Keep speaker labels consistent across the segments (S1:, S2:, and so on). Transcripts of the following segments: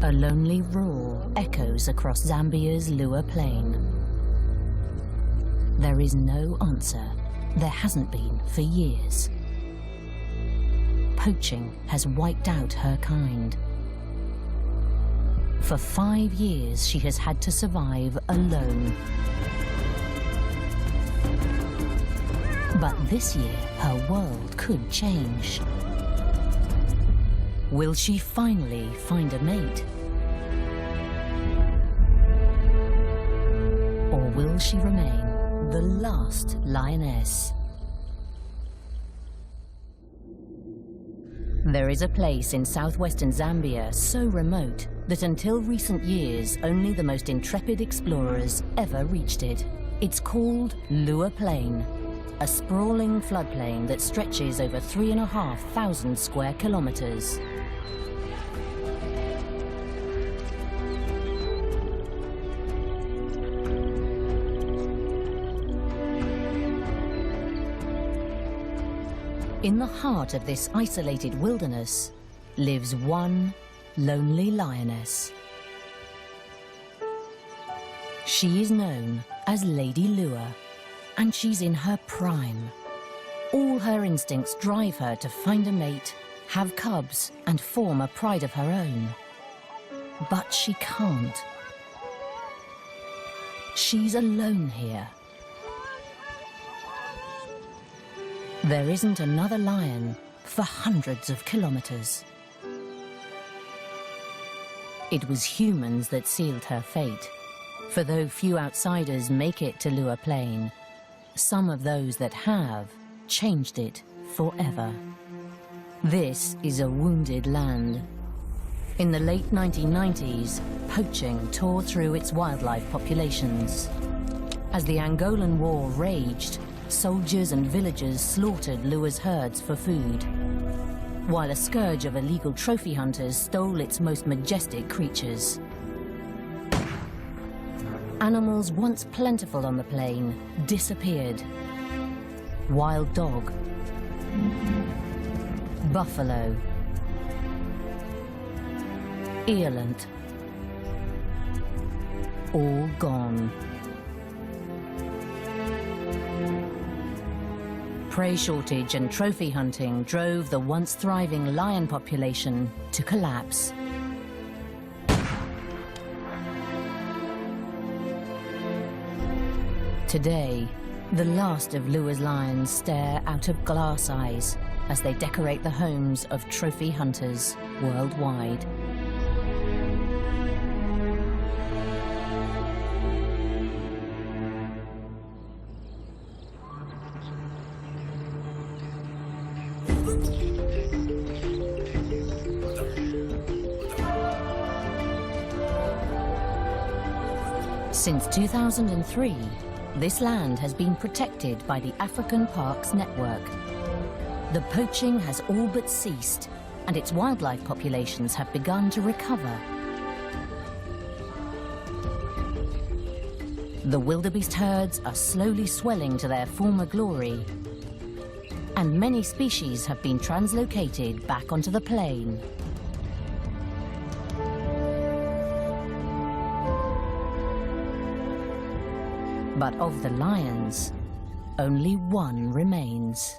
S1: A lonely roar echoes across Zambia's Lua Plain. There is no answer. There hasn't been for years. Poaching has wiped out her kind. For 5 years, she has had to survive alone. But this year, her world could change. Will she finally find a mate? Or will she remain the last lioness? There is a place in southwestern Zambia so remote that until recent years, only the most intrepid explorers ever reached it. It's called Lua Plain, a sprawling floodplain that stretches over 3,500 square kilometers. In the heart of this isolated wilderness lives one lonely lioness. She is known as Lady Lua, and she's in her prime. All her instincts drive her to find a mate, have cubs, and form a pride of her own. But she can't. She's alone here. There isn't another lion for hundreds of kilometers. It was humans that sealed her fate. For though few outsiders make it to Lua Plain, some of those that have changed it forever. This is a wounded land. In the late 1990s, poaching tore through its wildlife populations. As the Angolan War raged, soldiers and villagers slaughtered Lua's herds for food, while a scourge of illegal trophy hunters stole its most majestic creatures. Animals once plentiful on the plain disappeared. Wild dog, buffalo, eland, all gone. Prey shortage and trophy hunting drove the once thriving lion population to collapse. Today, the last of Lua's lions stare out of glass eyes as they decorate the homes of trophy hunters worldwide. Since 2003, this land has been protected by the African Parks Network. The poaching has all but ceased, and its wildlife populations have begun to recover. The wildebeest herds are slowly swelling to their former glory, and many species have been translocated back onto the plain. But of the lions, only one remains.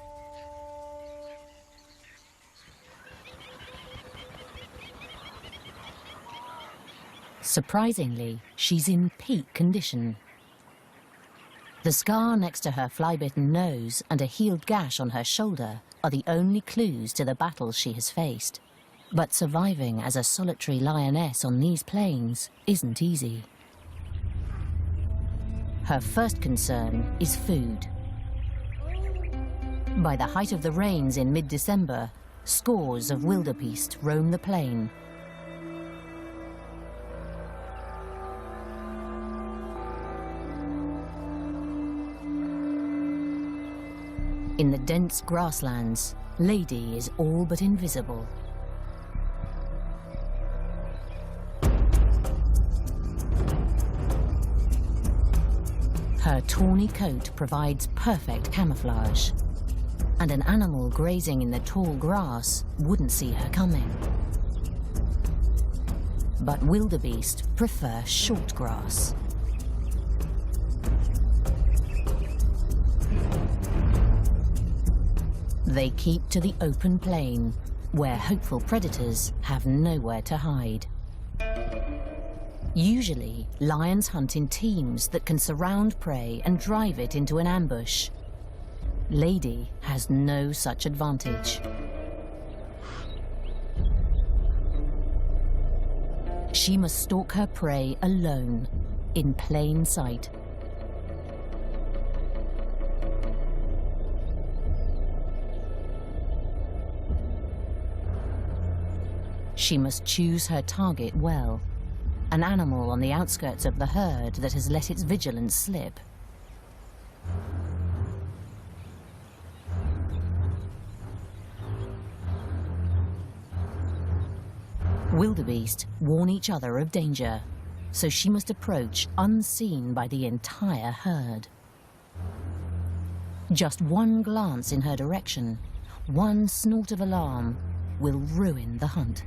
S1: Surprisingly, she's in peak condition. The scar next to her fly-bitten nose and a healed gash on her shoulder are the only clues to the battles she has faced. But surviving as a solitary lioness on these plains isn't easy. Her first concern is food. By the height of the rains in mid-December, scores of wildebeest roam the plain. In the dense grasslands, Lady is all but invisible. Her tawny coat provides perfect camouflage, and an animal grazing in the tall grass wouldn't see her coming. But wildebeest prefer short grass. They keep to the open plain, where hopeful predators have nowhere to hide. Usually, lions hunt in teams that can surround prey and drive it into an ambush. Lady has no such advantage. She must stalk her prey alone, in plain sight. She must choose her target well, an animal on the outskirts of the herd that has let its vigilance slip. Wildebeest warn each other of danger, so she must approach unseen by the entire herd. Just one glance in her direction, one snort of alarm, will ruin the hunt.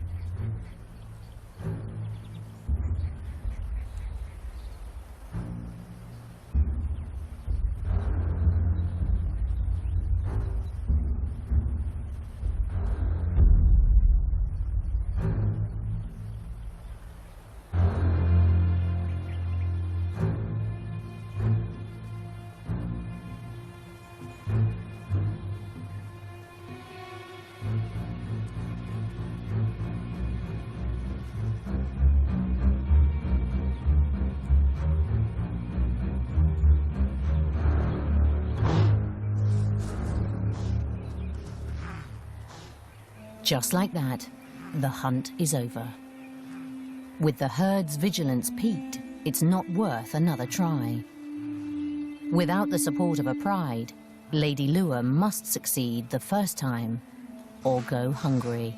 S1: Just like that, the hunt is over. With the herd's vigilance peaked, it's not worth another try. Without the support of a pride, Lady Lure must succeed the first time, or go hungry.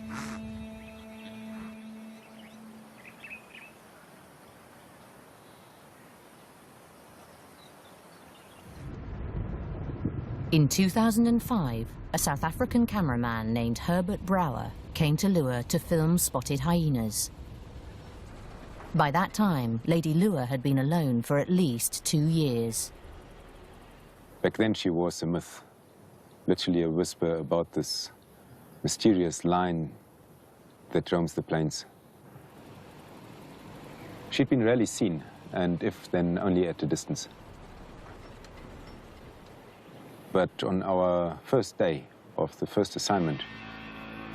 S1: In 2005, a South African cameraman named Herbert Brouwer came to Lure to film spotted hyenas. By that time, Lady Lure had been alone for at least 2 years.
S2: Back then she was a myth, literally a whisper about this mysterious line that roams the plains. She'd been rarely seen, and if then only at a distance. But on our first day of the first assignment,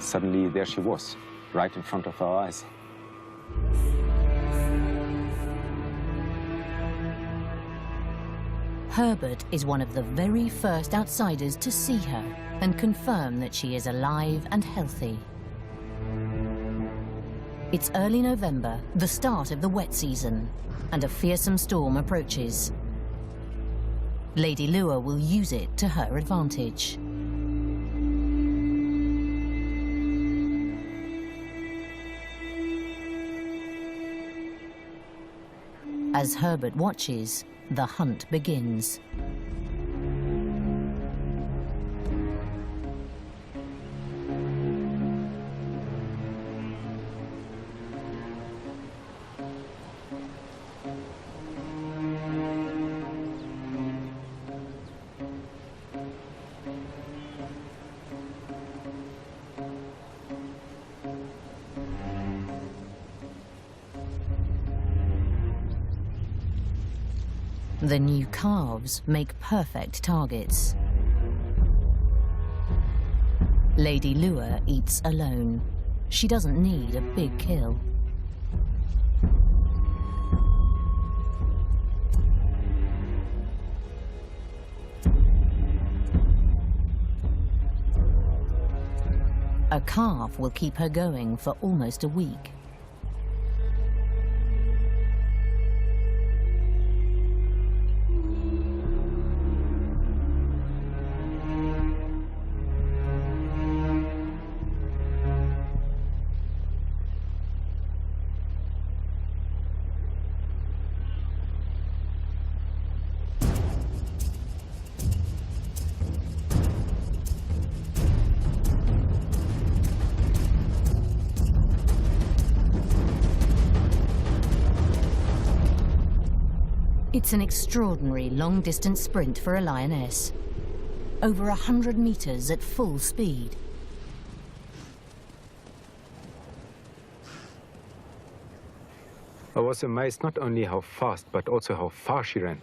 S2: suddenly there she was, right in front of our eyes.
S1: Herbert is one of the very first outsiders to see her and confirm that she is alive and healthy. It's early November, the start of the wet season, and a fearsome storm approaches. Lady Lure will use it to her advantage. As Herbert watches, the hunt begins. The new calves make perfect targets. Lady Lure eats alone. She doesn't need a big kill. A calf will keep her going for almost a week. It's an extraordinary long-distance sprint for a lioness. Over 100 meters at full speed.
S2: I was amazed not only how fast, but also how far she ran.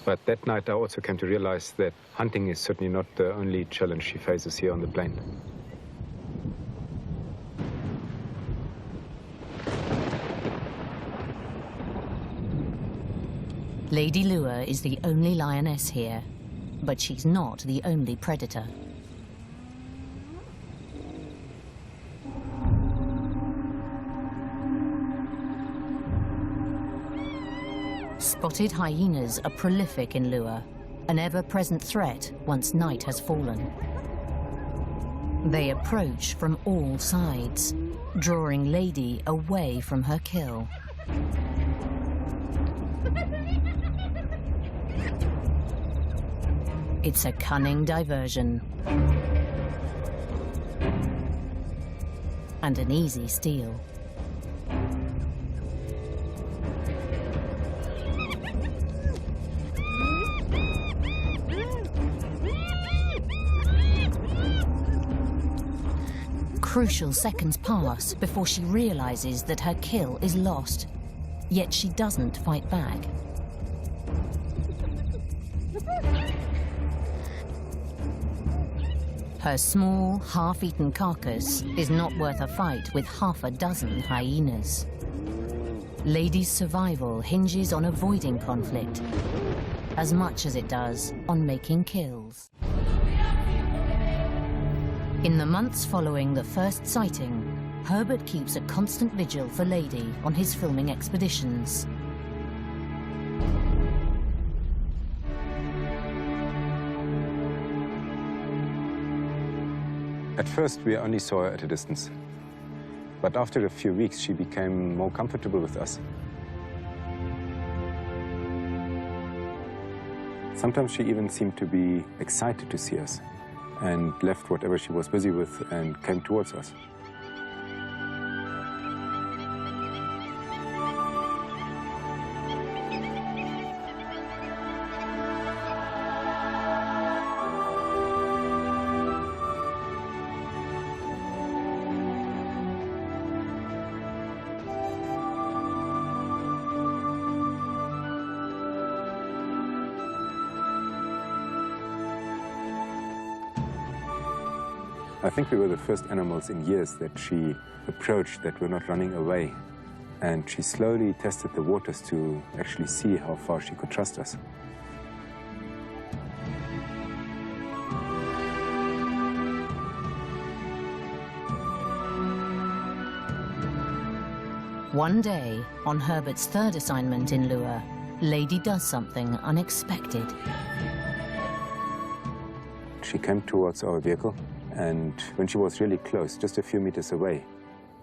S2: But that night I also came to realize that hunting is certainly not the only challenge she faces here on the plain.
S1: Lady Lua is the only lioness here, but she's not the only predator. Spotted hyenas are prolific in Lua, an ever-present threat once night has fallen. They approach from all sides, drawing Lady away from her kill. It's a cunning diversion. And an easy steal. Crucial seconds pass before she realizes that her kill is lost, yet she doesn't fight back. Her small, half-eaten carcass is not worth a fight with half a dozen hyenas. Lady's survival hinges on avoiding conflict, as much as it does on making kills. In the months following the first sighting, Herbert keeps a constant vigil for Lady on his filming expeditions.
S2: At first, we only saw her at a distance. But after a few weeks, she became more comfortable with us. Sometimes she even seemed to be excited to see us and left whatever she was busy with and came towards us. I think we were the first animals in years that she approached that were not running away. And she slowly tested the waters to actually see how far she could trust us.
S1: One day, on Herbert's third assignment in Lua, Lady does something unexpected.
S2: She came towards our vehicle, and when she was really close, just a few meters away,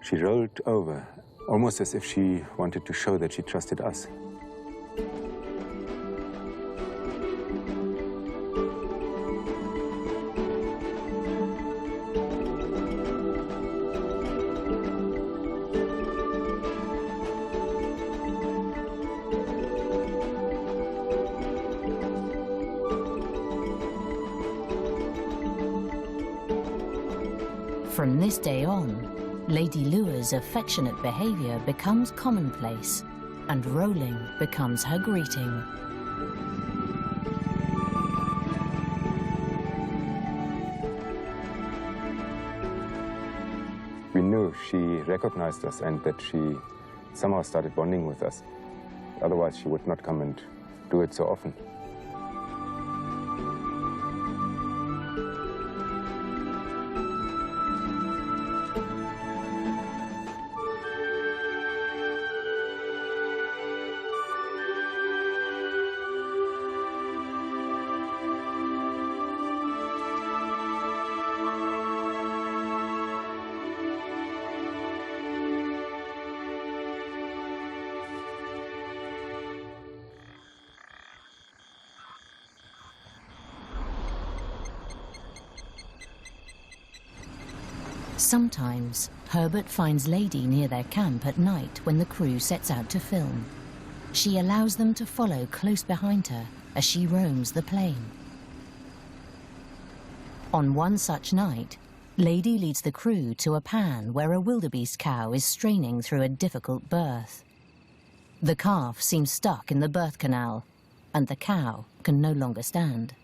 S2: she rolled over, almost as if she wanted to show that she trusted us.
S1: From this day on, Lady Lua's affectionate behavior becomes commonplace, and rolling becomes her greeting.
S2: We knew she recognized us and that she somehow started bonding with us. Otherwise, she would not come and do it so often.
S1: Sometimes, Herbert finds Lady near their camp at night when the crew sets out to film. She allows them to follow close behind her as she roams the plain. On one such night, Lady leads the crew to a pan where a wildebeest cow is straining through a difficult birth. The calf seems stuck in the birth canal, and the cow can no longer stand.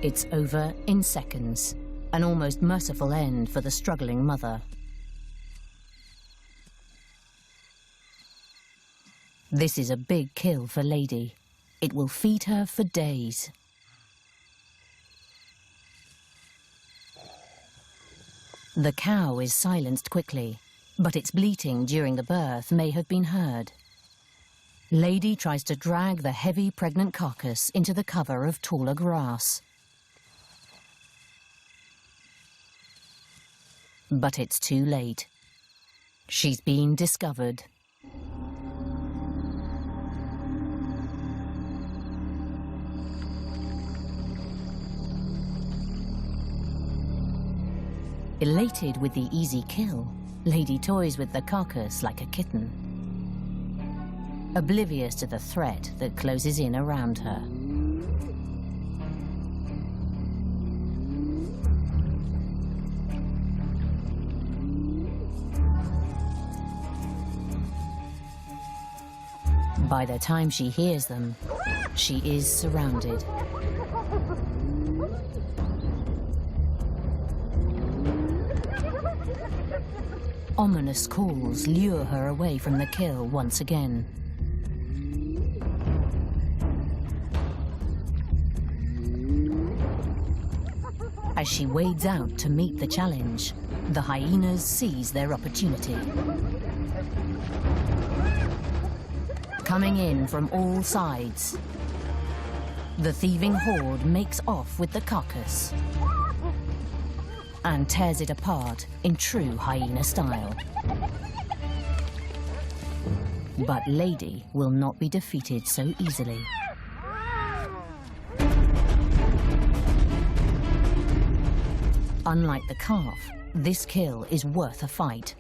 S1: It's over in seconds, an almost merciful end for the struggling mother. This is a big kill for Lady. It will feed her for days. The cow is silenced quickly, but its bleating during the birth may have been heard. Lady tries to drag the heavy pregnant carcass into the cover of taller grass. But it's too late. She's been discovered. Elated with the easy kill, Lady toys with the carcass like a kitten, oblivious to the threat that closes in around her. By the time she hears them, she is surrounded. Ominous calls lure her away from the kill once again. As she wades out to meet the challenge, the hyenas seize their opportunity. Coming in from all sides, the thieving horde makes off with the carcass and tears it apart in true hyena style. But Lady will not be defeated so easily. Unlike the calf, this kill is worth a fight.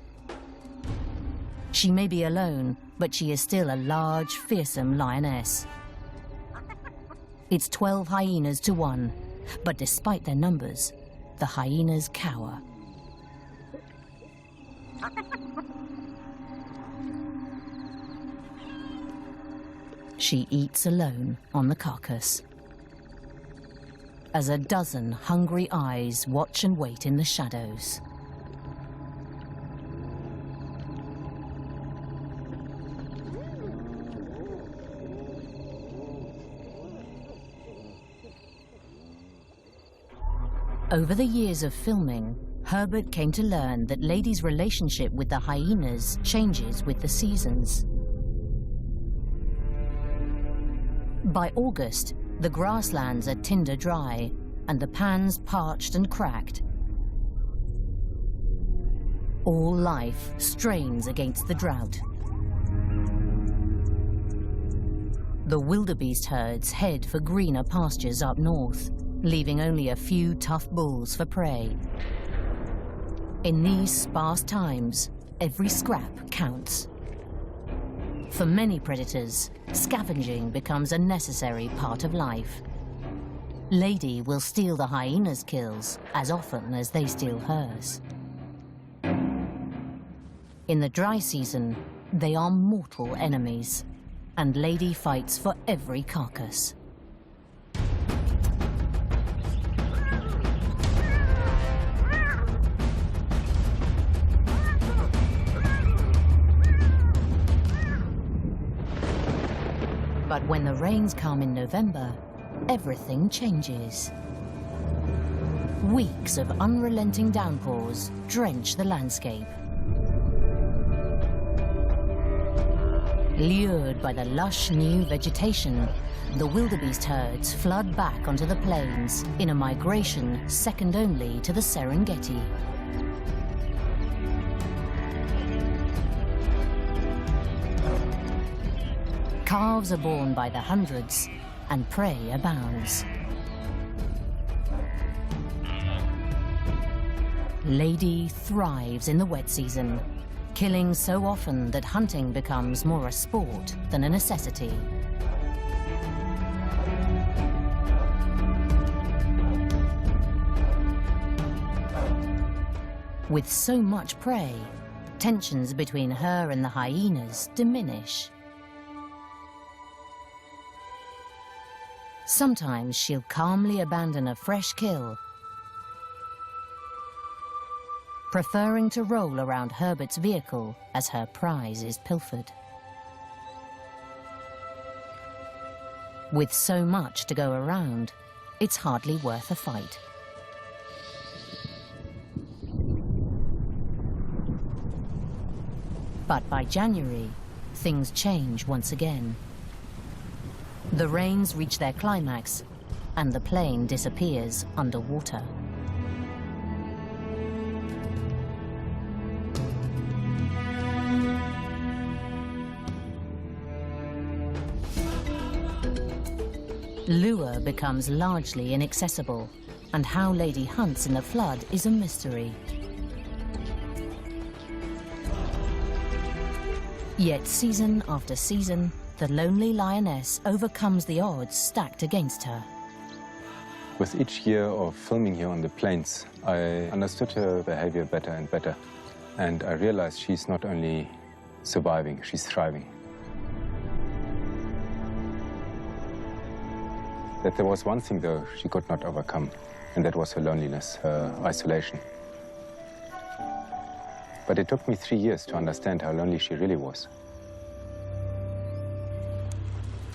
S1: She may be alone, but she is still a large, fearsome lioness. It's 12 hyenas to 1, but despite their numbers, the hyenas cower. She eats alone on the carcass, as a dozen hungry eyes watch and wait in the shadows. Over the years of filming, Herbert came to learn that Lady's relationship with the hyenas changes with the seasons. By August, the grasslands are tinder dry and the pans parched and cracked. All life strains against the drought. The wildebeest herds head for greener pastures up north, leaving only a few tough bulls for prey. In these sparse times, every scrap counts. For many predators, scavenging becomes a necessary part of life. Lady will steal the hyenas' kills as often as they steal hers. In the dry season, they are mortal enemies, and Lady fights for every carcass. But when the rains come in November, everything changes. Weeks of unrelenting downpours drench the landscape. Lured by the lush new vegetation, the wildebeest herds flood back onto the plains in a migration second only to the Serengeti. Calves are born by the hundreds, and prey abounds. Lady thrives in the wet season, killing so often that hunting becomes more a sport than a necessity. With so much prey, tensions between her and the hyenas diminish. Sometimes she'll calmly abandon a fresh kill, preferring to roll around Herbert's vehicle as her prize is pilfered. With so much to go around, it's hardly worth a fight. But by January, things change once again. The rains reach their climax, and the plain disappears underwater. Lure becomes largely inaccessible, and how Lady hunts in the flood is a mystery. Yet season after season, the lonely lioness overcomes the odds stacked against her.
S2: With each year of filming here on the plains, I understood her behavior better and better. And I realized she's not only surviving, she's thriving. That there was one thing, though, she could not overcome, and that was her loneliness, her isolation. But it took me 3 years to understand how lonely she really was.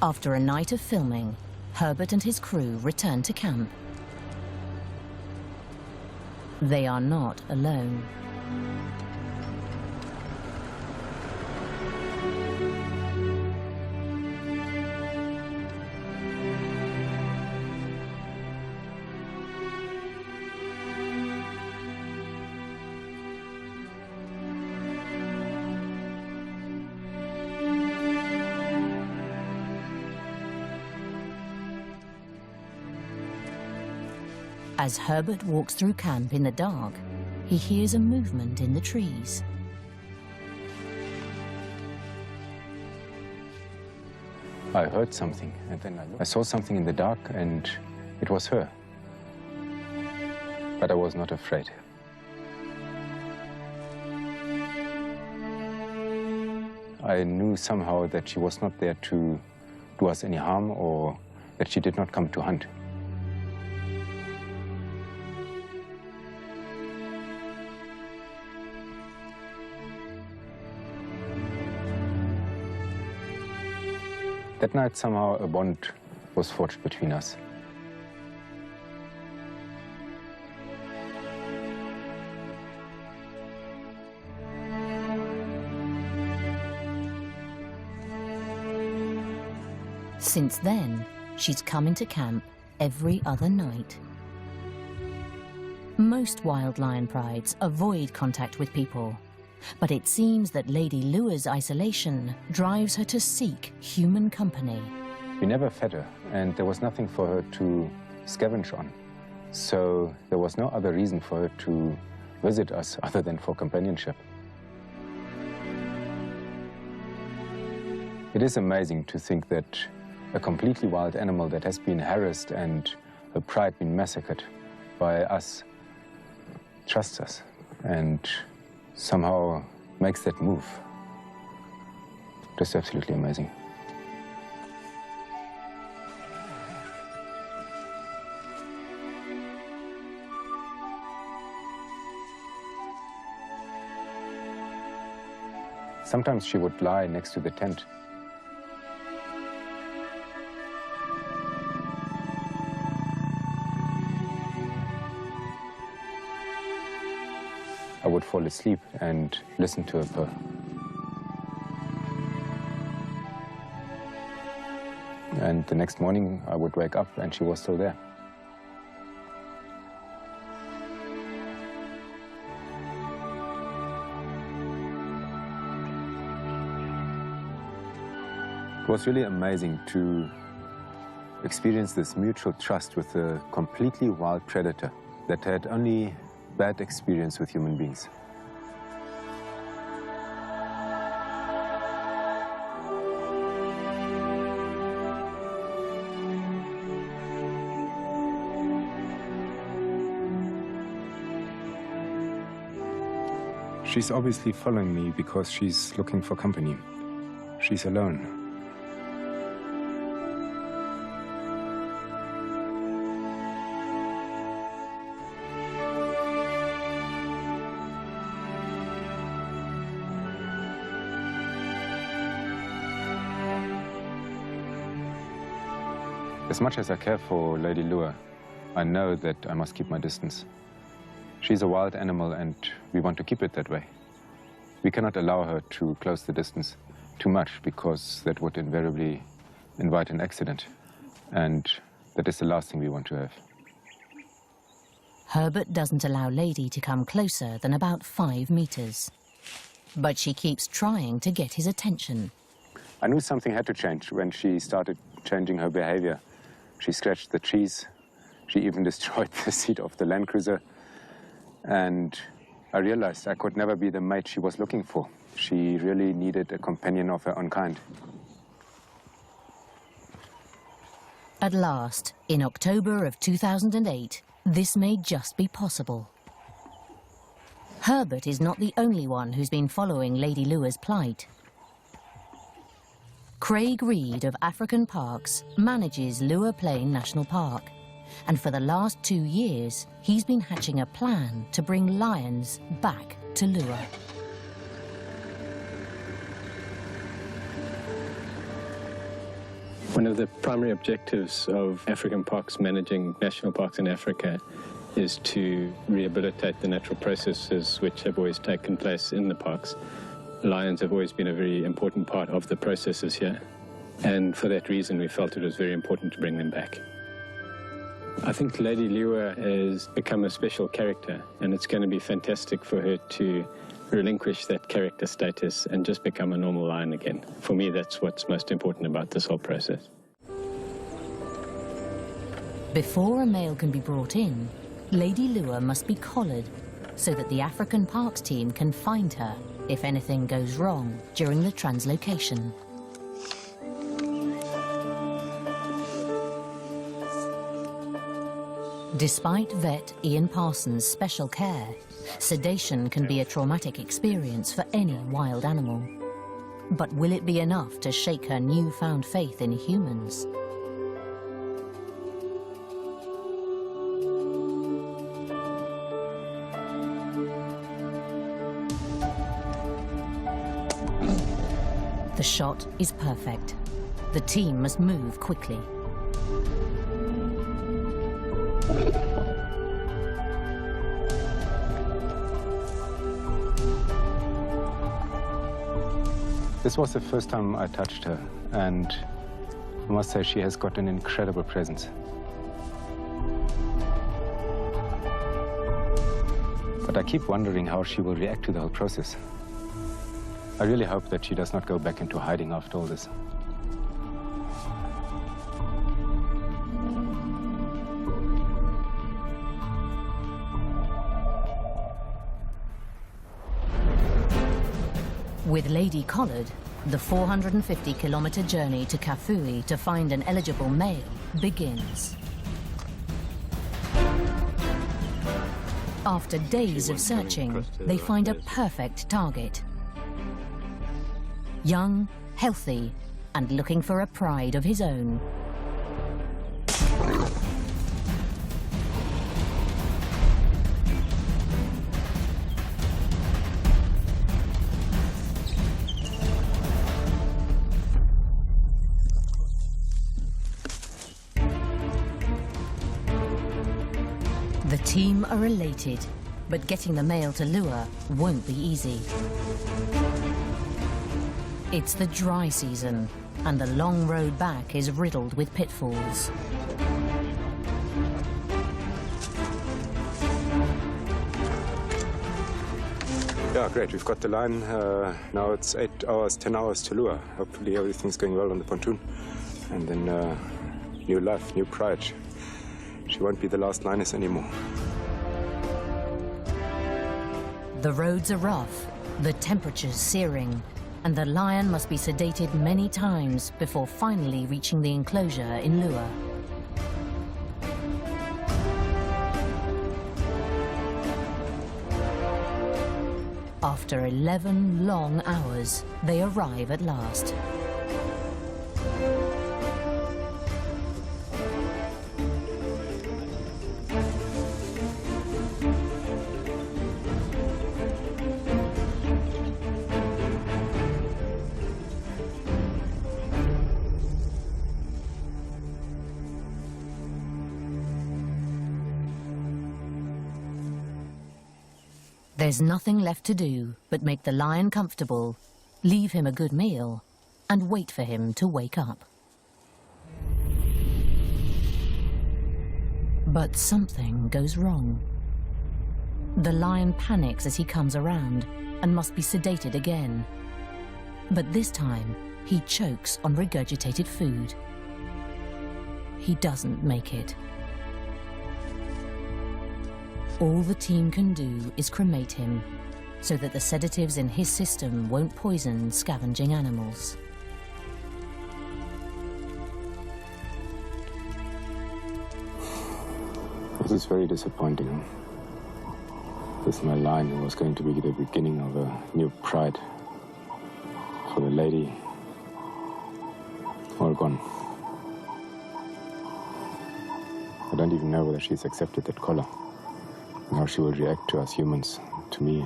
S1: After a night of filming, Herbert and his crew return to camp. They are not alone. As Herbert walks through camp in the dark, he hears a movement in the trees.
S2: I heard something, and then I saw something in the dark, and it was her. But I was not afraid. I knew somehow that she was not there to do us any harm, or that she did not come to hunt. That night, somehow, a bond was forged between us.
S1: Since then, she's come into camp every other night. Most wild lion prides avoid contact with people, but it seems that Lady Lure's isolation drives her to seek human company.
S2: We never fed her, and there was nothing for her to scavenge on. So there was no other reason for her to visit us other than for companionship. It is amazing to think that a completely wild animal that has been harassed and her pride been massacred by us trusts us and somehow makes that move. Just absolutely amazing. Sometimes she would lie next to the tent. fall asleep and listen to her purr. And the next morning I would wake up and she was still there. It was really amazing to experience this mutual trust with a completely wild predator that had only bad experience with human beings. She's obviously following me because she's looking for company. She's alone. As much as I care for Lady Lua, I know that I must keep my distance. She's a wild animal and we want to keep it that way. We cannot allow her to close the distance too much because that would invariably invite an accident. And that is the last thing we want to have.
S1: Herbert doesn't allow Lady to come closer than about 5 meters. But she keeps trying to get his attention.
S2: I knew something had to change when she started changing her behavior. She scratched the trees. She even destroyed the seat of the Land Cruiser. And I realized I could never be the mate she was looking for. She really needed a companion of her own kind.
S1: At last, in October of 2008, this may just be possible. Herbert is not the only one who's been following Lady Lua's plight. Craig Reed of African Parks manages Lua Plain National Park. And for the last 2 years, he's been hatching a plan to bring lions back to Lua.
S3: One of the primary objectives of African Parks managing national parks in Africa is to rehabilitate the natural processes which have always taken place in the parks. Lions have always been a very important part of the processes here, and for that reason we felt it was very important to bring them back. I think Lady Lua has become a special character, and it's going to be fantastic for her to relinquish that character status and just become a normal lion again. For me, that's what's most important about this whole process.
S1: Before a male can be brought in, Lady Lua must be collared so that the African Parks team can find her if anything goes wrong during the translocation. Despite vet Ian Parsons' special care, sedation can be a traumatic experience for any wild animal. But will it be enough to shake her newfound faith in humans? The shot is perfect. The team must move quickly.
S2: This was the first time I touched her, and I must say she has got an incredible presence. But I keep wondering how she will react to the whole process. I really hope that she does not go back into hiding after all this.
S1: With Lady collared, the 450-kilometer journey to Kafui to find an eligible male begins. After days of searching, they find a perfect target. Young, healthy, and looking for a pride of his own. The team are elated. But getting the male to lure won't be easy. It's the dry season, and the long road back is riddled with pitfalls.
S2: Yeah, great. We've got the line. Now it's 8 hours, 10 hours to lure. Hopefully everything's going well on the pontoon. And then new life, new pride. She won't be the last lioness anymore.
S1: The roads are rough, the temperature's searing, and the lion must be sedated many times before finally reaching the enclosure in Lure. After 11 long hours, they arrive at last. There's nothing left to do but make the lion comfortable, leave him a good meal, and wait for him to wake up. But something goes wrong. The lion panics as he comes around and must be sedated again. But this time, he chokes on regurgitated food. He doesn't make it. All the team can do is cremate him, so that the sedatives in his system won't poison scavenging animals.
S2: This is very disappointing. This is my lion who was going to be the beginning of a new pride for the lady. All gone. I don't even know whether she's accepted that collar. How she will react to us humans, to me.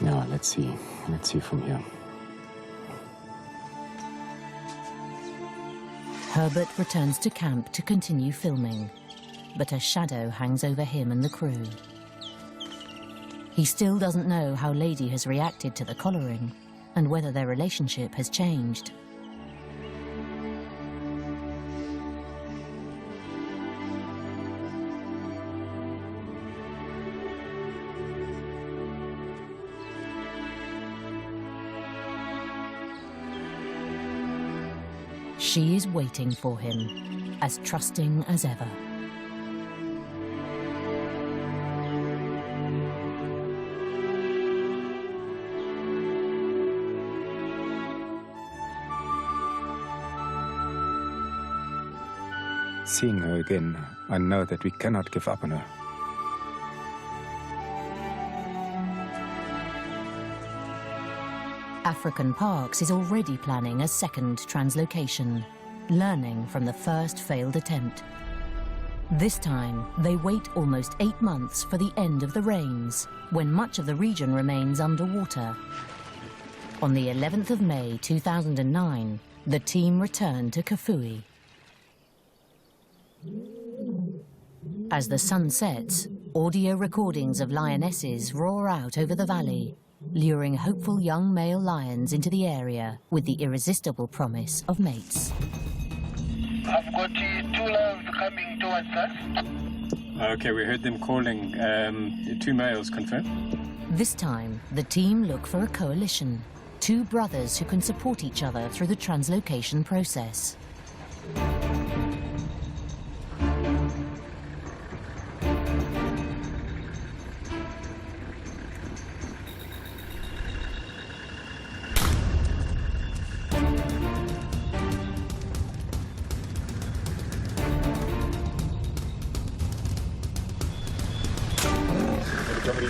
S2: Now, let's see from here.
S1: Herbert returns to camp to continue filming, but a shadow hangs over him and the crew. He still doesn't know how Lady has reacted to the collaring and whether their relationship has changed. She is waiting for him, as trusting as ever.
S2: Seeing her again, I know that we cannot give up on her.
S1: African Parks is already planning a second translocation, learning from the first failed attempt. This time, they wait almost 8 months for the end of the rains, when much of the region remains underwater. On the 11th of May 2009, the team returned to Kafue. As the sun sets, audio recordings of lionesses roar out over the valley, luring hopeful young male lions into the area with the irresistible promise of mates.
S4: I've got 2 lions coming towards us.
S3: Okay, we heard them calling. 2 males, confirmed.
S1: This time, the team look for a coalition, 2 brothers who can support each other through the translocation process.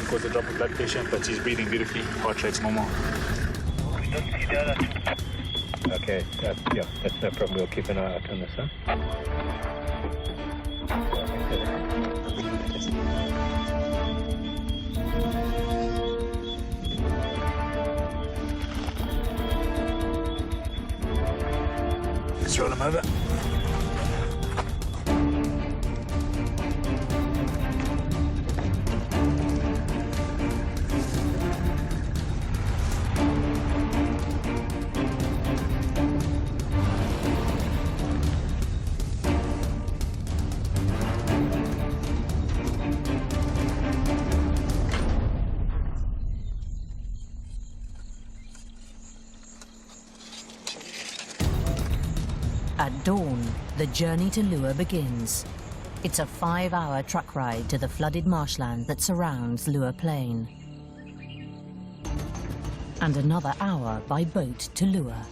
S5: Caused a drop of blood pressure, but she's breathing beautifully. Heart rate's normal.
S3: Okay, yeah, that's no problem. We'll keep an eye out on this, huh?
S5: Let's roll him over.
S1: At dawn, the journey to Lua begins. It's a 5-hour truck ride to the flooded marshland that surrounds Lua Plain. And another hour by boat to Lua.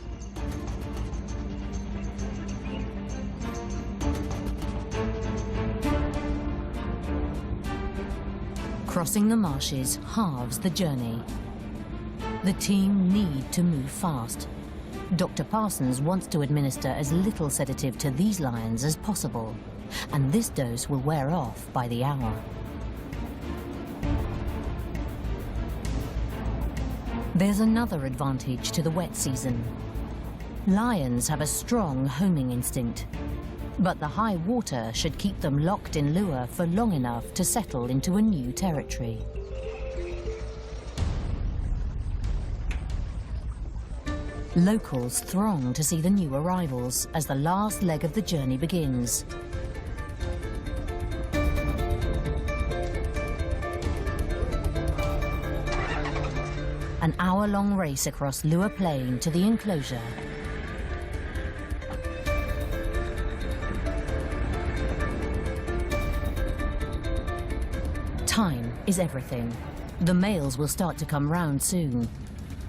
S1: Crossing the marshes halves the journey. The team need to move fast. Dr. Parsons wants to administer as little sedative to these lions as possible, and this dose will wear off by the hour. There's another advantage to the wet season. Lions have a strong homing instinct, but the high water should keep them locked in Lua for long enough to settle into a new territory. Locals throng to see the new arrivals as the last leg of the journey begins. An hour-long race across Lua Plain to the enclosure. Time is everything. The males will start to come round soon.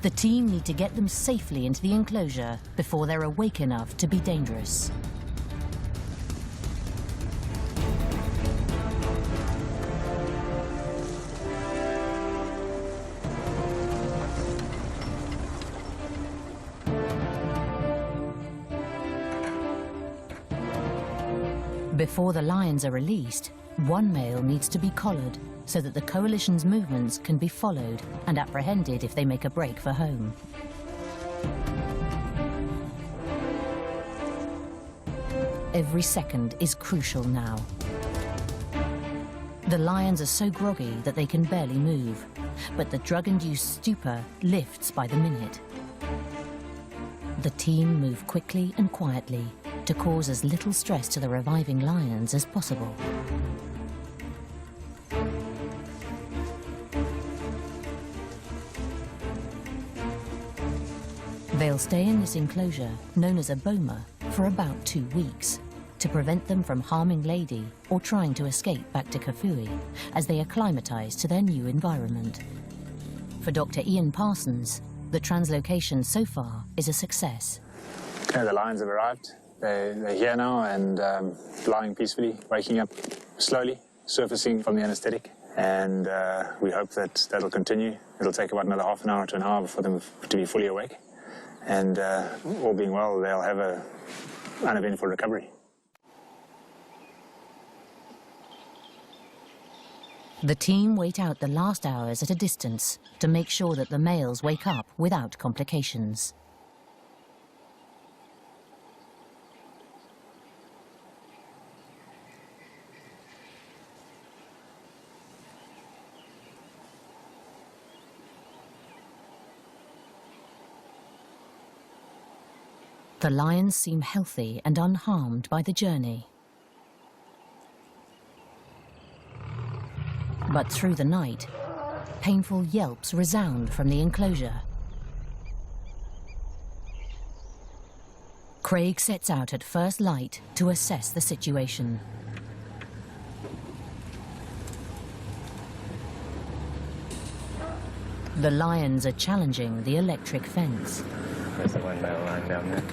S1: The team need to get them safely into the enclosure before they're awake enough to be dangerous. Before the lions are released, one male needs to be collared so that the coalition's movements can be followed and apprehended if they make a break for home. Every second is crucial now. The lions are so groggy that they can barely move, but the drug-induced stupor lifts by the minute. The team move quickly and quietly to cause as little stress to the reviving lions as possible. They'll stay in this enclosure, known as a boma, for about 2 weeks, to prevent them from harming Lady or trying to escape back to Kafui as they acclimatise to their new environment. For Dr. Ian Parsons, the translocation so far is a success.
S6: Okay, the lions have arrived. They're here now and lying peacefully, waking up slowly, surfacing from the anesthetic. And we hope that that'll continue. It'll take about another half an hour to an hour for them to be fully awake. And all being well, they'll have an uneventful recovery.
S1: The team wait out the last hours at a distance to make sure that the males wake up without complications. The lions seem healthy and unharmed by the journey. But through the night, painful yelps resound from the enclosure. Craig sets out at first light to assess the situation. The lions are challenging the electric fence.
S3: There's the one male lying down there.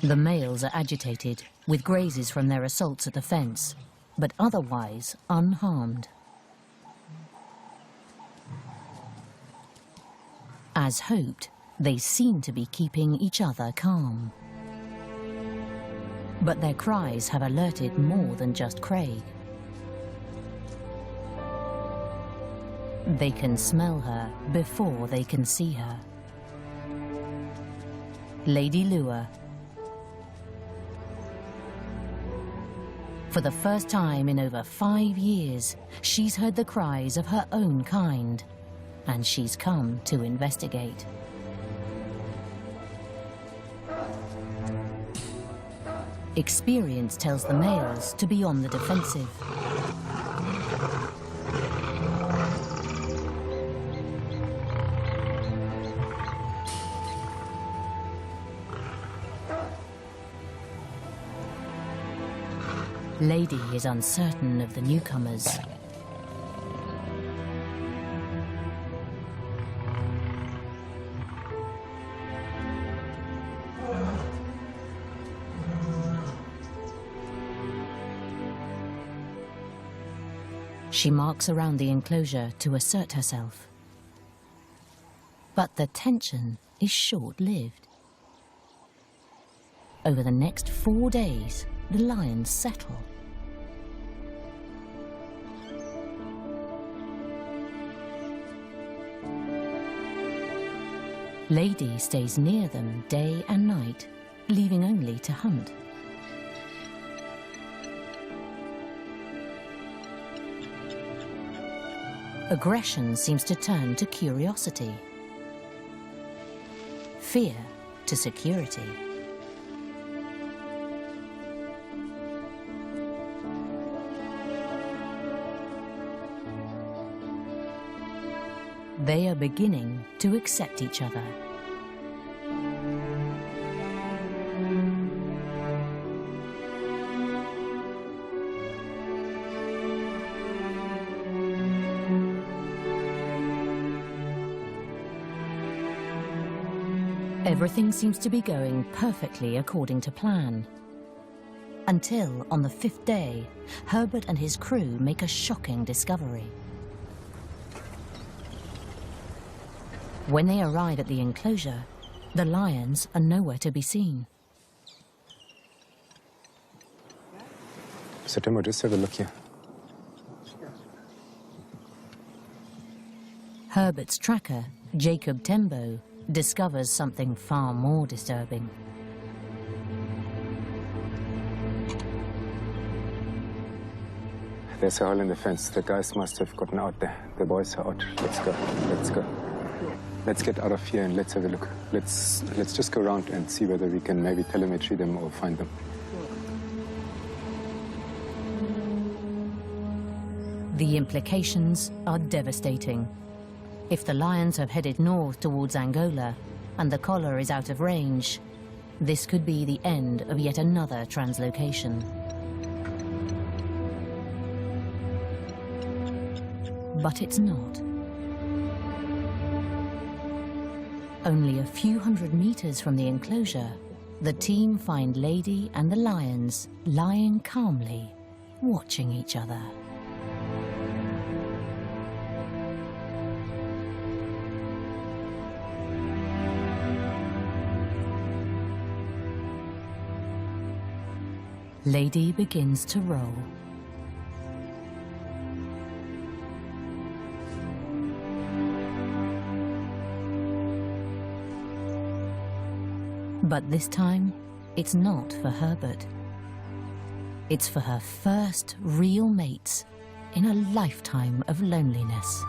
S1: The males are agitated, with grazes from their assaults at the fence, but otherwise unharmed. As hoped, they seem to be keeping each other calm. But their cries have alerted more than just Craig. They can smell her before they can see her. Lady Lua. For the first time in over 5 years, she's heard the cries of her own kind, and she's come to investigate. Experience tells the males to be on the defensive. Lady is uncertain of the newcomers. She marks around the enclosure to assert herself. But the tension is short-lived. Over the next 4 days, the lions settle. Lady stays near them day and night, leaving only to hunt. Aggression seems to turn to curiosity. Fear to security. They are beginning to accept each other. Everything seems to be going perfectly according to plan. Until, on the 5th day, Herbert and his crew make a shocking discovery. When they arrive at the enclosure, the lions are nowhere to be seen.
S2: So Timo, just have a look here.
S1: Herbert's tracker, Jacob Tembo, discovers something far more disturbing.
S2: There's a hole in the fence. The guys must have gotten out there. The boys are out. Let's go. Let's go. Let's get out of here and let's have a look. Let's just go around and see whether we can maybe telemetry them or find them.
S1: The implications are devastating. If the lions have headed north towards Angola and the collar is out of range, this could be the end of yet another translocation. But it's not. Only a few hundred meters from the enclosure, the team find Lady and the lions lying calmly, watching each other. Lady begins to roll. But this time, it's not for Herbert. It's for her first real mates in a lifetime of loneliness.